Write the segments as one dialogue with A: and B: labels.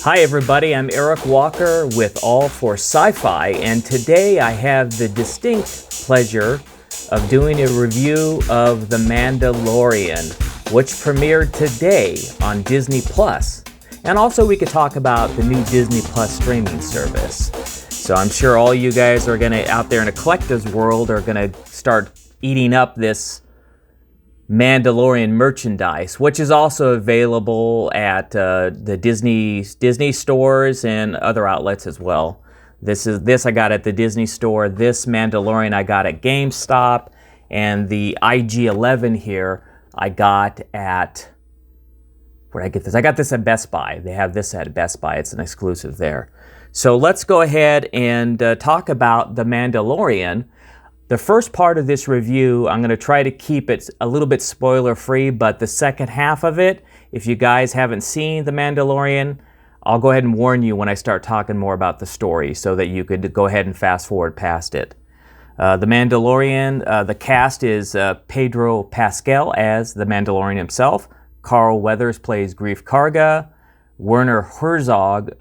A: Hi everybody, I'm Eric Walker with All for Sci-Fi, and today I have the distinct pleasure of doing a review of The Mandalorian, which premiered today on Disney+. And also we could talk about the new Disney+ streaming service. So I'm sure all you guys are gonna, out there in the collector's world, are gonna start eating up this Mandalorian merchandise, which is also available at the Disney stores and other outlets as well. This I got at the Disney store. This Mandalorian I got at GameStop, and the IG-11 here I got at, where did I get this? I got this at Best Buy. They have this at Best Buy. It's an exclusive there. So let's go ahead and talk about The Mandalorian. The first part of this review, I'm going to try to keep it a little bit spoiler-free, but the second half of it, if you guys haven't seen The Mandalorian, I'll go ahead and warn you when I start talking more about the story so that you could go ahead and fast forward past it. The Mandalorian, the cast is Pedro Pascal as the Mandalorian himself. Carl Weathers plays Greef Karga. Werner Herzog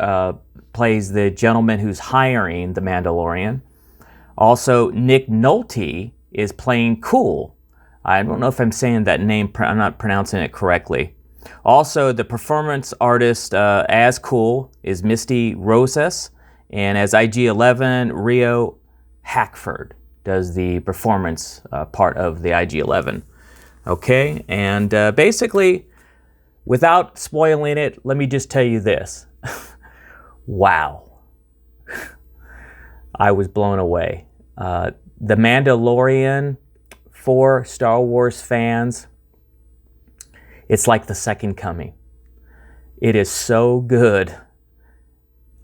A: plays the gentleman who's hiring the Mandalorian. Also, Nick Nolte is playing Cool. I don't know if I'm saying that name, I'm not pronouncing it correctly. Also, the performance artist as Cool is Misty Rosas, and as IG-11, Rio Hackford does the performance part of the IG-11. Okay, and basically, without spoiling it, let me just tell you this. Wow. I was blown away. The Mandalorian, for Star Wars fans, it's like the second coming. It is so good.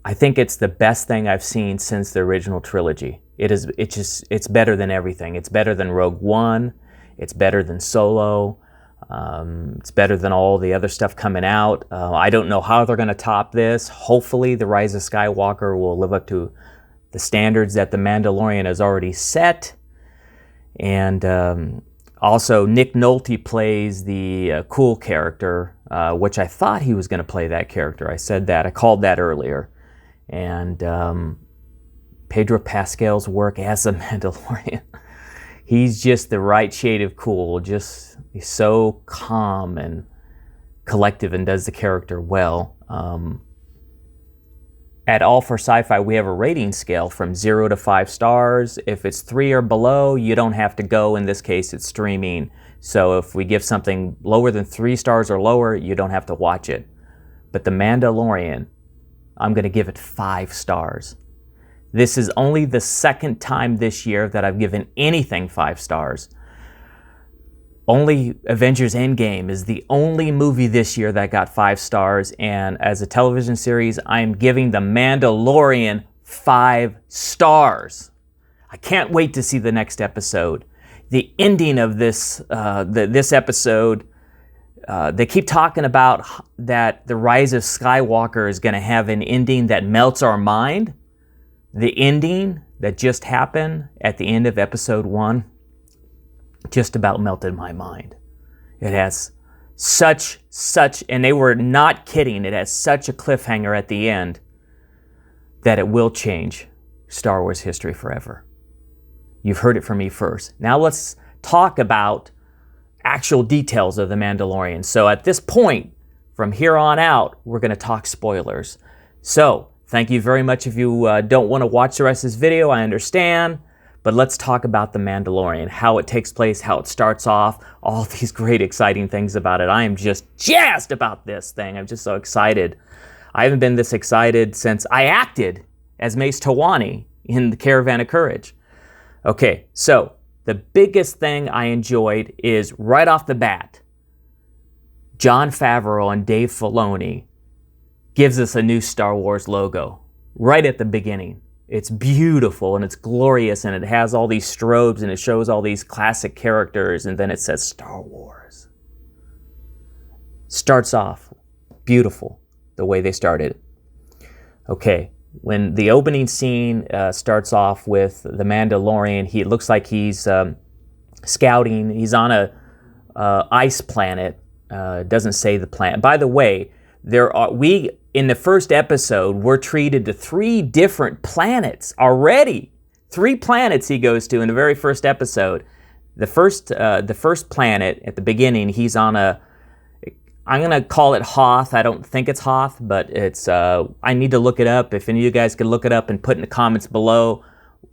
A: I think it's the best thing I've seen since the original trilogy. It's better than everything. It's better than Rogue One. It's better than Solo. It's better than all the other stuff coming out. I don't know how they're going to top this. Hopefully, The Rise of Skywalker will live up to the standards that The Mandalorian has already set. And also, Nick Nolte plays the Cool character, which I thought he was going to play that character. I said that. I called that earlier. And Pedro Pascal's work as the Mandalorian. He's just the right shade of cool. Just, he's so calm and collective and does the character well. At All for Sci-Fi, we have a rating scale from 0 to 5 stars. If it's 3 or below, you don't have to go. In this case, it's streaming. So if we give something lower than 3 stars or lower, you don't have to watch it. But The Mandalorian, I'm going to give it 5 stars. This is only the second time this year that I've given anything 5 stars. Only Avengers Endgame is the only movie this year that got 5 stars, and as a television series, I am giving The Mandalorian 5 stars. I can't wait to see the next episode. The ending of this episode, they keep talking about that The Rise of Skywalker is going to have an ending that melts our mind. The ending that just happened at the end of episode 1 just about melted my mind. It has such, and they were not kidding, it has such a cliffhanger at the end that it will change Star Wars history forever. You've heard it from me first. Now let's talk about actual details of The Mandalorian. So at this point, from here on out, we're going to talk spoilers. So thank you very much. If you don't want to watch the rest of this video, I understand. But let's talk about The Mandalorian, how it takes place, how it starts off, all these great, exciting things about it. I am just jazzed about this thing. I'm just so excited. I haven't been this excited since I acted as Mace Tawani in The Caravan of Courage. Okay, so the biggest thing I enjoyed is right off the bat, Jon Favreau and Dave Filoni gives us a new Star Wars logo right at the beginning. It's beautiful and it's glorious and it has all these strobes and it shows all these classic characters and then it says Star Wars. Starts off beautiful the way they started. Okay, when the opening scene starts off with the Mandalorian, it looks like he's scouting. He's on a ice planet. Doesn't say the planet. By the way, in the first episode, we're treated to 3 different planets already. 3 planets he goes to in the very first episode. The first planet at the beginning, he's on I'm going to call it Hoth. I don't think it's Hoth, but it's, I need to look it up. If any of you guys could look it up and put in the comments below,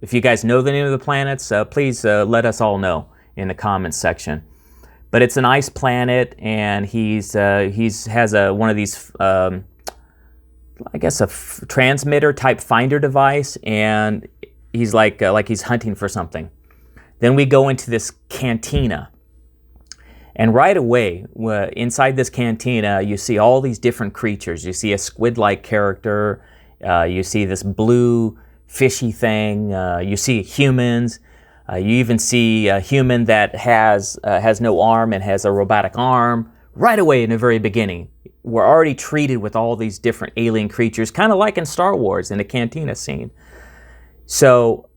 A: if you guys know the name of the planets, please let us all know in the comments section. But it's an ice planet, and he has one of these, I guess a transmitter type finder device, and he's like he's hunting for something. Then we go into this cantina. And right away, inside this cantina, you see all these different creatures. You see a squid-like character. You see this blue fishy thing. You see humans. You even see a human that has no arm and has a robotic arm. Right away in the very beginning, we're already treated with all these different alien creatures, kind of like in Star Wars in the cantina scene. So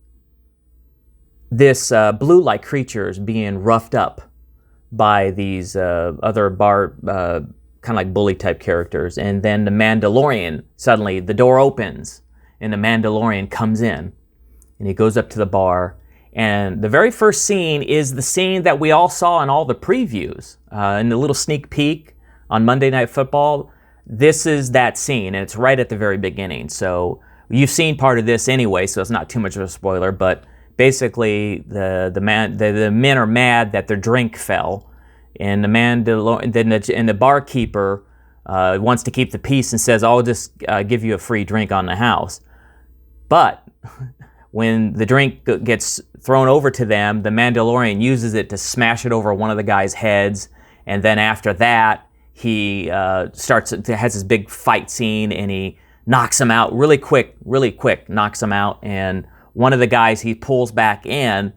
A: this blue-like creature is being roughed up by these other kind of like bully type characters. And then the Mandalorian, suddenly the door opens and the Mandalorian comes in and he goes up to the bar. And the very first scene is the scene that we all saw in all the previews, in the little sneak peek on Monday Night Football. This is that scene, and it's right at the very beginning. So you've seen part of this anyway, so it's not too much of a spoiler, but basically, the men are mad that their drink fell, and the barkeeper wants to keep the peace and says, "I'll just give you a free drink on the house." But when the drink gets thrown over to them, the Mandalorian uses it to smash it over one of the guys' heads, and then after that, he has this big fight scene, and he knocks him out really quick, knocks him out, and one of the guys he pulls back in,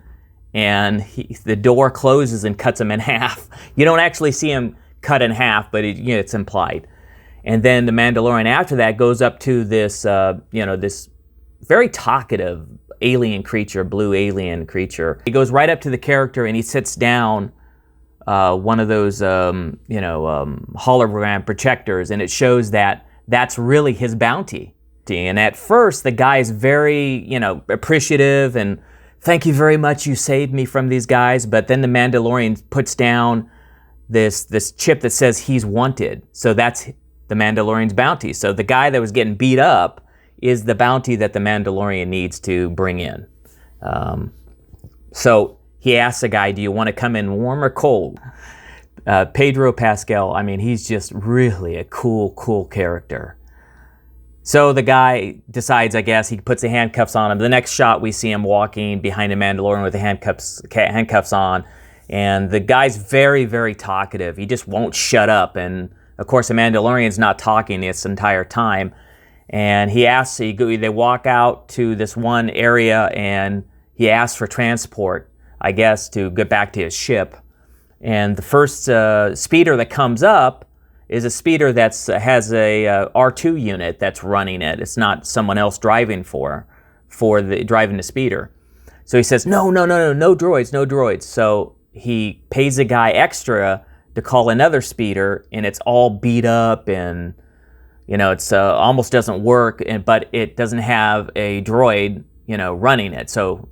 A: and the door closes and cuts him in half. You don't actually see him cut in half, but it's implied. And then the Mandalorian after that goes up to this, this very talkative alien creature, blue alien creature. He goes right up to the character and he sits down one of those, hologram projectors, and it shows that that's really his bounty. And at first, the guy's very, appreciative and thank you very much, you saved me from these guys. But then the Mandalorian puts down this chip that says he's wanted. So that's the Mandalorian's bounty. So the guy that was getting beat up is the bounty that the Mandalorian needs to bring in. So he asks the guy, do you want to come in warm or cold? Pedro Pascal, he's just really a cool character. So the guy decides, I guess, he puts the handcuffs on him. The next shot, we see him walking behind the Mandalorian with the handcuffs on. And the guy's very, very talkative. He just won't shut up. And, of course, the Mandalorian's not talking this entire time. And he asks, they walk out to this one area, and he asks for transport, I guess, to get back to his ship. And the first speeder that comes up is a speeder that has a R2 unit that's running it. It's not someone else driving driving the speeder. So he says, no droids. So he pays a guy extra to call another speeder, and it's all beat up, and it's almost doesn't work, but it doesn't have a droid, running it. So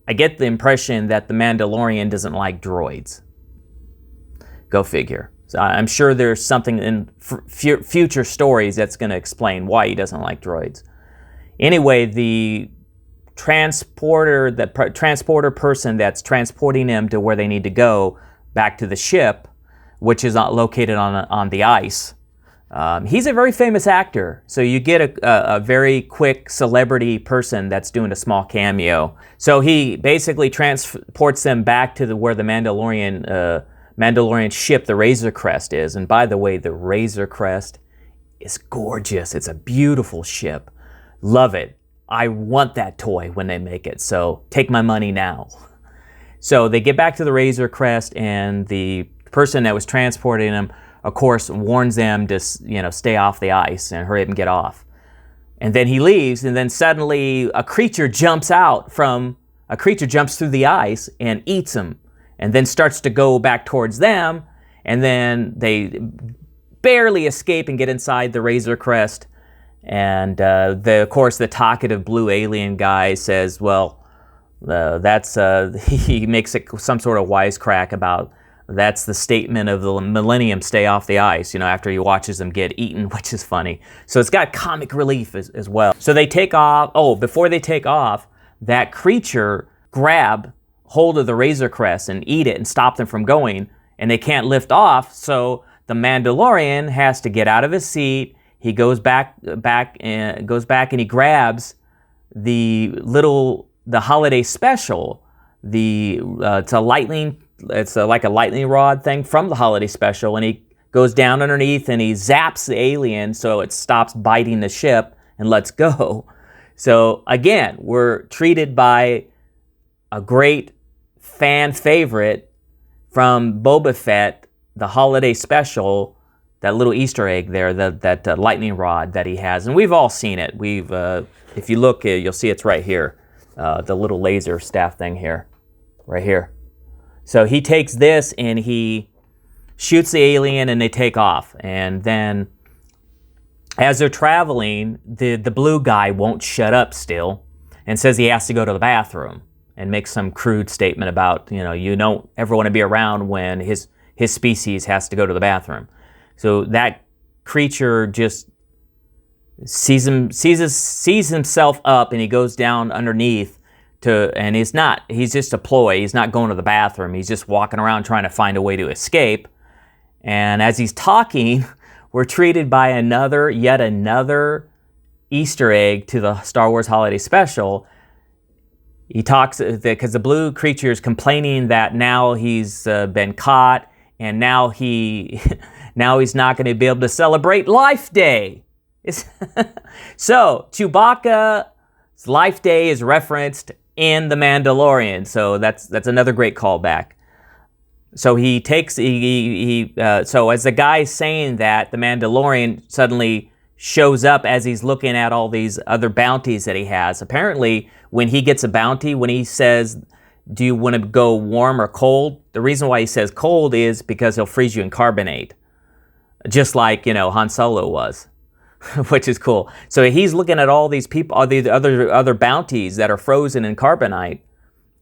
A: I get the impression that the Mandalorian doesn't like droids. Go figure. So I'm sure there's something in future stories that's going to explain why he doesn't like droids. Anyway, the transporter person that's transporting him to where they need to go, back to the ship, which is located on the ice. He's a very famous actor, so you get a very quick celebrity person that's doing a small cameo. So he basically transports them back to where the Mandalorian ship, the Razor Crest, is. And by the way, the Razor Crest is gorgeous. It's a beautiful ship. Love it. I want that toy when they make it, so take my money now. So they get back to the Razor Crest, and the person that was transporting them, of course, warns them to stay off the ice and hurry up and get off. And then he leaves, and then suddenly a creature jumps through the ice and eats him, and then starts to go back towards them, and then they barely escape and get inside the Razor Crest. And of course, the talkative blue alien guy says, well, he makes some sort of wisecrack about that's the statement of the millennium, stay off the ice, after he watches them get eaten, which is funny. So it's got comic relief as well. So they take off. Oh, before they take off, that creature grab hold of the Razor Crest and eat it and stop them from going, and they can't lift off. So the Mandalorian has to get out of his seat. He goes back and he grabs the holiday special. It's like a lightning rod thing from the holiday special, and he goes down underneath and he zaps the alien so it stops biting the ship and lets go. So again, we're treated by a great fan favorite from Boba Fett, the holiday special, that little Easter egg there, that lightning rod that he has, and we've all seen it. If you look, you'll see it's right here, the little laser staff thing here, right here. So he takes this and he shoots the alien and they take off. And then as they're traveling, the blue guy won't shut up still and says he has to go to the bathroom and makes some crude statement about, you don't ever want to be around when his species has to go to the bathroom. So that creature just sees himself up and he goes down underneath and he's just a ploy. He's not going to the bathroom. He's just walking around trying to find a way to escape. And as he's talking, we're treated by yet another Easter egg to the Star Wars Holiday Special. He talks, because the blue creature is complaining that now he's been caught, and now he's not going to be able to celebrate Life Day. So Chewbacca's Life Day is referenced in The Mandalorian, so that's another great callback. So so as the guy's saying that, the Mandalorian suddenly shows up as he's looking at all these other bounties that he has. Apparently, when he gets a bounty, when he says, do you want to go warm or cold? The reason why he says cold is because he'll freeze you in carbonate, just like, Han Solo was. Which is cool. So he's looking at all these people, all these other bounties that are frozen in carbonite.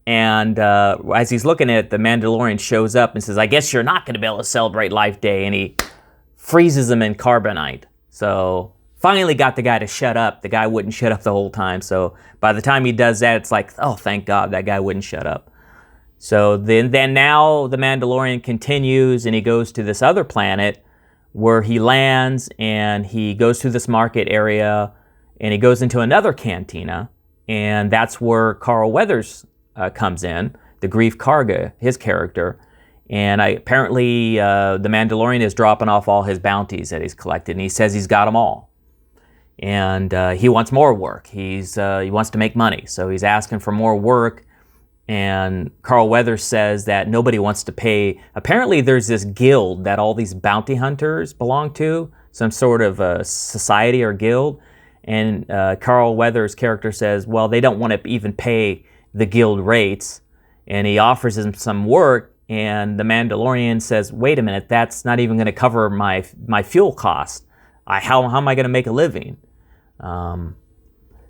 A: And as he's looking at it, the Mandalorian shows up and says, I guess you're not going to be able to celebrate Life Day. And he freezes them in carbonite. So finally got the guy to shut up. The guy wouldn't shut up the whole time. So by the time he does that, it's like, oh, thank God that guy wouldn't shut up. So then now the Mandalorian continues and he goes to this other planet where he lands and he goes through this market area and he goes into another cantina, and that's where Carl Weathers comes in, the Grief Karga, his character. And apparently the Mandalorian is dropping off all his bounties that he's collected, and he says he's got them all. And he wants more work. He wants to make money, so he's asking for more work. And Carl Weathers says that nobody wants to pay. Apparently there's this guild that all these bounty hunters belong to, some sort of a society or guild. And Carl Weathers' character says, well, they don't want to even pay the guild rates. And he offers him some work, and the Mandalorian says, wait a minute, that's not even going to cover my fuel cost. How am I going to make a living?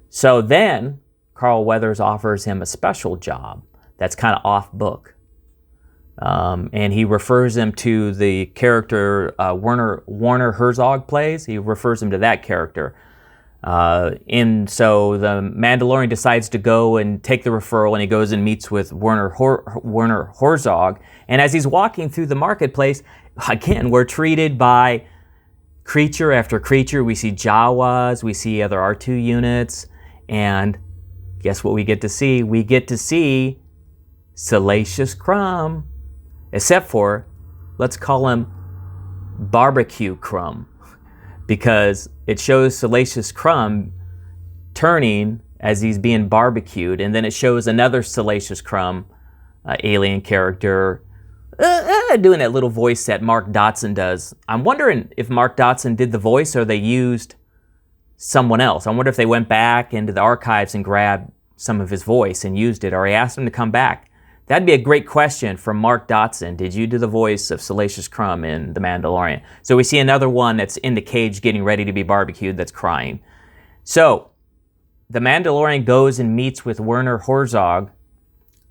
A: So then Carl Weathers offers him a special job that's kind of off book. And he refers him to the character Werner Herzog plays. He refers him to that character. And so the Mandalorian decides to go and take the referral, and he goes and meets with Werner Herzog. And as he's walking through the marketplace, again, we're treated by creature after creature. We see Jawas, we see other R2 units, and guess what we get to see? We get to see Salacious Crumb, except for, let's call him Barbecue Crumb, because it shows Salacious Crumb turning as he's being barbecued, and then it shows another Salacious Crumb alien character doing that little voice that Mark Dodson does. I'm wondering if Mark Dodson did the voice or they used someone else. I wonder if they went back into the archives and grabbed some of his voice and used it, or he asked him to come back. That'd be a great question from Mark Dotson. Did you do the voice of Salacious Crumb in The Mandalorian? So we see another one that's in the cage getting ready to be barbecued that's crying. So the Mandalorian goes and meets with Werner Herzog.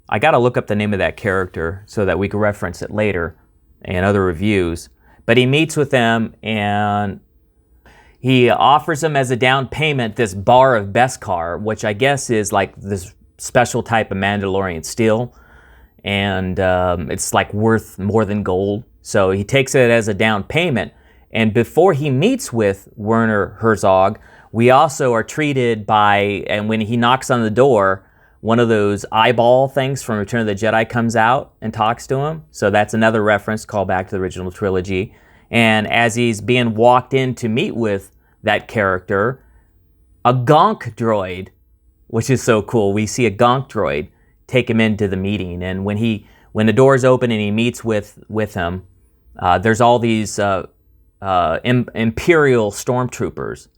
A: I got to look up the name of that character so that we can reference it later in other reviews. But he meets with them and he offers them as a down payment this bar of Beskar, which I guess is like this special type of Mandalorian steel. And it's like worth more than gold. So he takes it as a down payment. And before he meets with Werner Herzog, we also are treated by, and when he knocks on the door, one of those eyeball things from Return of the Jedi comes out and talks to him. So that's another reference, call back to the original trilogy. And as he's being walked in to meet with that character, a gonk droid, which is so cool. We see a gonk droid take him into the meeting, and when the doors open and he meets with him, there's all these Imperial stormtroopers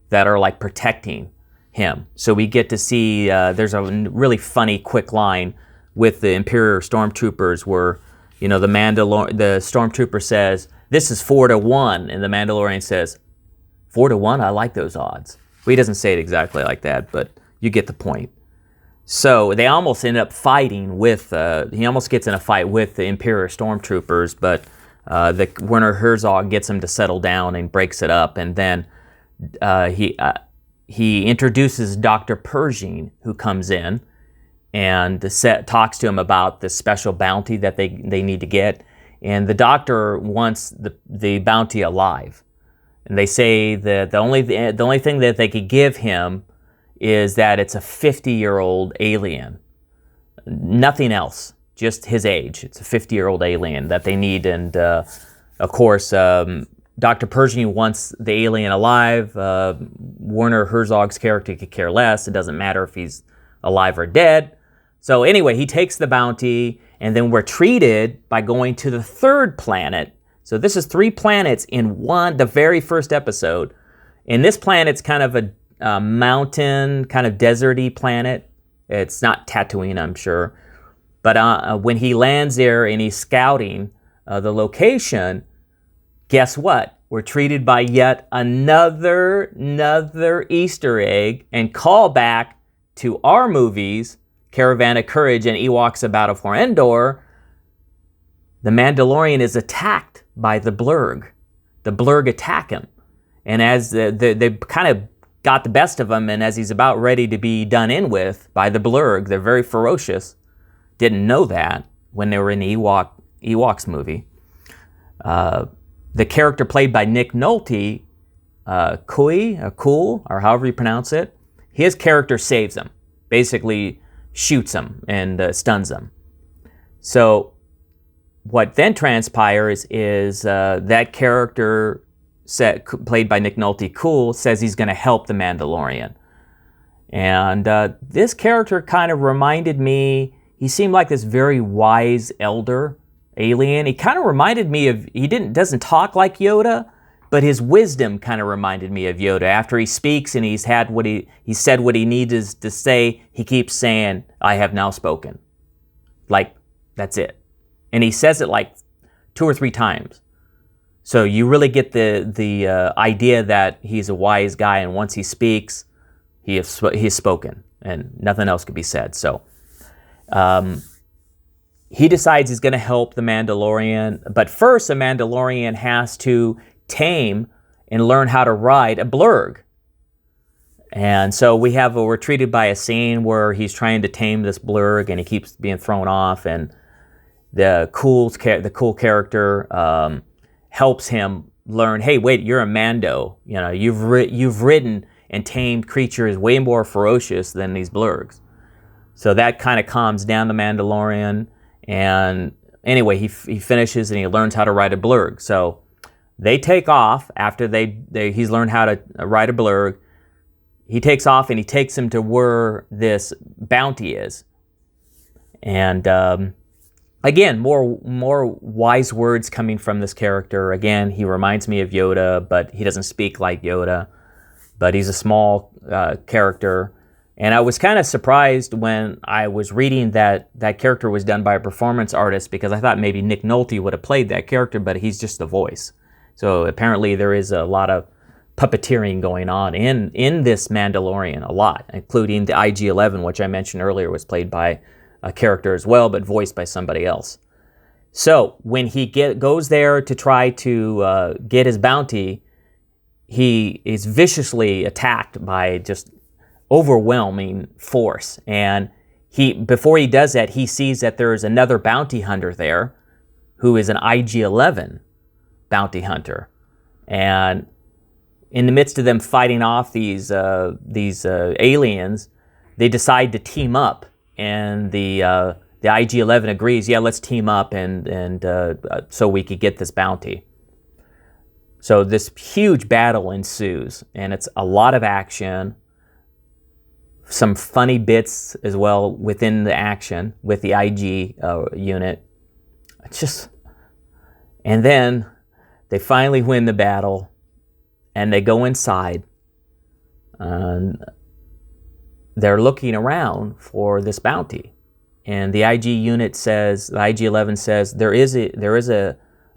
A: that are like protecting him. So we get to see there's a really funny quick line with the Imperial stormtroopers where the stormtrooper says, "This is 4-1," and the Mandalorian says, 4-1? I like those odds. Well, he doesn't say it exactly like that, but you get the point. So they almost end up fighting with, he almost gets in a fight with the Imperial stormtroopers, but the Werner Herzog gets him to settle down and breaks it up. And then he introduces Dr. Pershing, who comes in and talks to him about the special bounty that they need to get. And the doctor wants the bounty alive. And they say that the only thing that they could give him is that it's a 50-year-old alien. Nothing else, just his age. It's a 50-year-old alien that they need. And of course, Dr. Pershing wants the alien alive. Werner Herzog's character could care less. It doesn't matter if he's alive or dead. So anyway, he takes the bounty, and then we're treated by going to the third planet. So this is 3 planets in the very first episode. And this planet's kind of a mountain, kind of deserty planet. It's not Tatooine, I'm sure. But when he lands there and he's scouting the location, guess what? We're treated by yet another Easter egg and callback to our movies, Caravan of Courage and Ewoks: A Battle for Endor. The Mandalorian is attacked by the Blurgg. The Blurgg attack him. And as they kind of got the best of him, and as he's about ready to be done in with by the Blurgg, they're very ferocious. Didn't know that when they were in the Ewoks movie. The character played by Nick Nolte, Cool, or however you pronounce it, his character saves him, basically shoots him and stuns him. So what then transpires is that character played by Nick Nolte, Cool, says he's going to help the Mandalorian. And this character kind of reminded me, he seemed like this very wise elder alien. He kind of reminded me of, doesn't talk like Yoda, but his wisdom kind of reminded me of Yoda. After he speaks and he said what he needed to say, he keeps saying, "I have now spoken." Like, that's it. And he says it like 2 or 3 times. So you really get the idea that he's a wise guy, and once he speaks, he has spoken, and nothing else could be said. So he decides he's going to help the Mandalorian, but first the Mandalorian has to tame and learn how to ride a Blurgg. And so we're treated by a scene where he's trying to tame this Blurgg, and he keeps being thrown off, and the cool character helps him learn, hey, wait, you're a Mando. You've ridden and tamed creatures way more ferocious than these Blurggs. So that kind of calms down the Mandalorian. And anyway, he finishes and he learns how to ride a Blurgg. So they take off after he's learned how to ride a Blurgg. He takes off and he takes him to where this bounty is. And again, more wise words coming from this character. Again, he reminds me of Yoda, but he doesn't speak like Yoda. But he's a small character, And I was kind of surprised when I was reading that that character was done by a performance artist, because I thought maybe Nick Nolte would have played that character, but he's just the voice. So apparently there is a lot of puppeteering going on in this Mandalorian, a lot, including the IG-11, which I mentioned earlier was played by a character as well, but voiced by somebody else. So when he goes there to try to get his bounty, he is viciously attacked by just overwhelming force. And before he does that, he sees that there's another bounty hunter there who is an IG-11 bounty hunter. And in the midst of them fighting off these aliens, they decide to team up. And the IG-11 agrees, yeah, let's team up and so we could get this bounty. So this huge battle ensues, and it's a lot of action. Some funny bits as well within the action with the IG unit. And then they finally win the battle, and they go inside, and they're looking around for this bounty. And the IG unit says, the IG-11 says, there is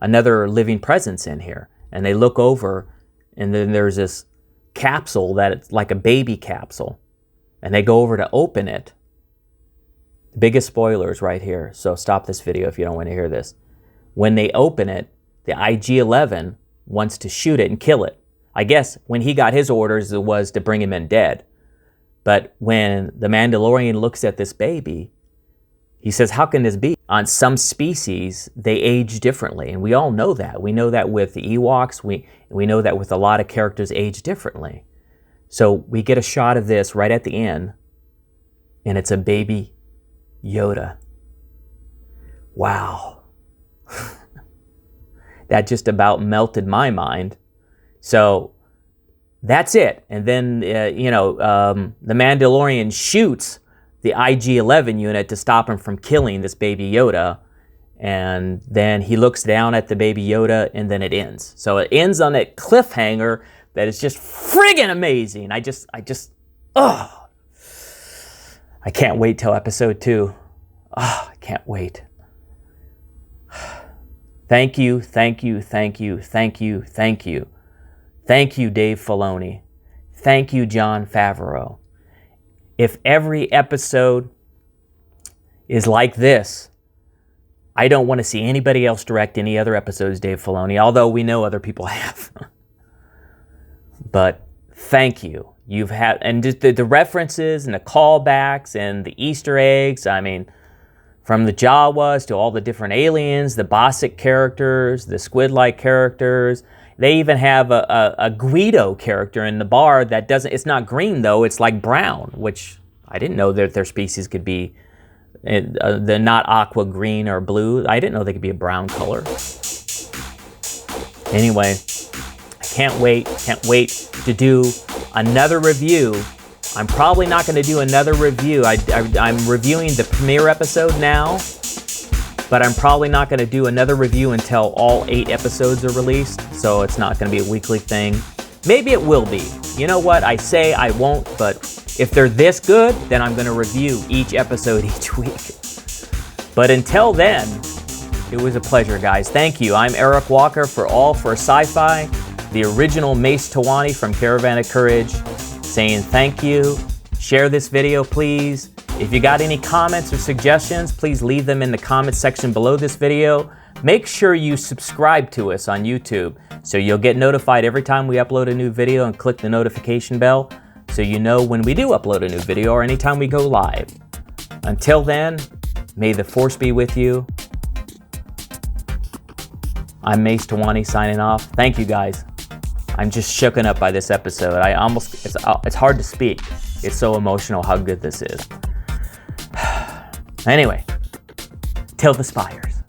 A: another living presence in here. And they look over, and then there's this capsule that's like a baby capsule. And they go over to open it. The biggest spoilers right here, so stop this video if you don't want to hear this. When they open it, the IG-11 wants to shoot it and kill it. I guess when he got his orders, it was to bring him in dead. But when the Mandalorian looks at this baby, he says, how can this be? On some species, they age differently, and we all know that. We know that with the Ewoks. We know that with a lot of characters age differently. So we get a shot of this right at the end, and it's a baby Yoda. Wow. That just about melted my mind. So that's it. And then, the Mandalorian shoots the IG-11 unit to stop him from killing this baby Yoda. And then he looks down at the baby Yoda, and then it ends. So it ends on that cliffhanger that is just friggin' amazing. I can't wait till episode 2. I can't wait. Thank you, thank you, thank you, thank you, thank you. Thank you, Dave Filoni. Thank you, Jon Favreau. If every episode is like this, I don't want to see anybody else direct any other episodes, Dave Filoni, although we know other people have. But thank you. You've had, and just the references and the callbacks and the Easter eggs, I mean, from the Jawas to all the different aliens, the Bossk characters, the squid-like characters. They even have a Guido character in the bar that it's not green though, it's like brown, which I didn't know that their species could be, the not aqua green or blue. I didn't know they could be a brown color. Anyway, I can't wait to do another review. I'm probably not going to do another review. I'm reviewing the premiere episode now, but I'm probably not going to do another review until all 8 episodes are released, so it's not going to be a weekly thing. Maybe it will be. You know what? I say I won't, but if they're this good, then I'm going to review each episode each week. But until then, it was a pleasure, guys. Thank you. I'm Eric Walker for All for Sci-Fi, the original Mace Tawani from Caravan of Courage, saying thank you. Share this video, please. If you got any comments or suggestions, please leave them in the comments section below this video. Make sure you subscribe to us on YouTube so you'll get notified every time we upload a new video, and click the notification bell so you know when we do upload a new video or anytime we go live. Until then, may the Force be with you. I'm Mace Tawani signing off. Thank you, guys. I'm just shooken up by this episode. It's hard to speak. It's so emotional how good this is. Anyway, till the spires.